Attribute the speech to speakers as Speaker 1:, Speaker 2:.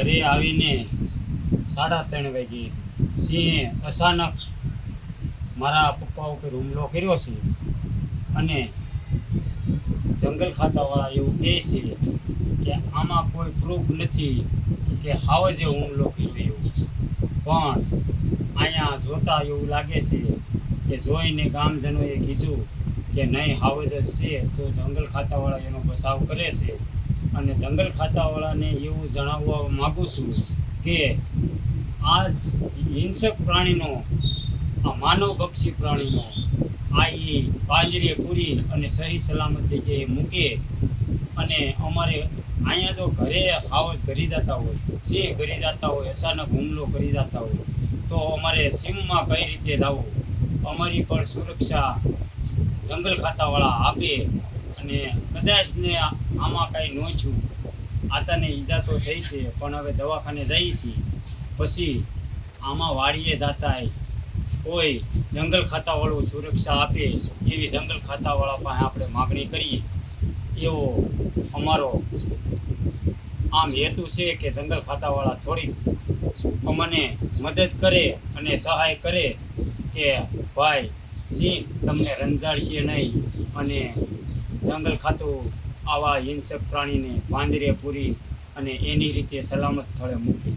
Speaker 1: ઘરે આવીને 3:30 વાગે સિંહે અચાનક મારા પપ્પા ઉપર હુમલો કર્યો છે અને જંગલ ખાતાવાળા એવું કહે છે કે આમાં કોઈ પ્રૂફ નથી કે હાવજે હુમલો કર્યો એવું, પણ અહીંયા જોતા એવું લાગે છે કે જોઈને ગામજનોએ કીધું કે નહીં હાવજ જ છે, તો જંગલ ખાતાવાળા એનો બચાવ કરે છે. અને જંગલ ખાતાવાળાને એવું જણાવવા માગું છું કે આ હિંસક પ્રાણીનો, આ માનવભક્ષી પ્રાણીનો આ પાંજરે પૂરી અને સહી સલામત જગ્યાએ મૂકે. અને અમારે અહીંયા જો ઘરે હાવજ ઘરી જતા હોય, સિંહ ઘરી જતા હોય, અચાનક હુમલો કરી જતા હોય, તો અમારે સીમમાં કઈ રીતે જવું, અમારી પણ સુરક્ષા જંગલ ખાતાવાળા આપે. અને કદાચ ને આમાં કાંઈ ન છું, આતાને ઈજા તો થઈ છે, પણ હવે દવાખાને જઈએ છીએ, પછી આમાં વાડીએ જતા કોઈ જંગલ ખાતાવાળું સુરક્ષા આપે એવી જંગલ ખાતાવાળા પાસે આપણે માગણી કરીએ. એવો અમારો આમ હેતુ છે કે જંગલ ખાતાવાળા થોડીક અમને મદદ કરે અને સહાય કરે કે ભાઈ સિંહ તમને રંજાડશે નહીં અને જંગલ ખાતું આવા હિંસક પ્રાણીને પાંજરે પૂરી અને એની રીતે સલામત સ્થળે મૂકે.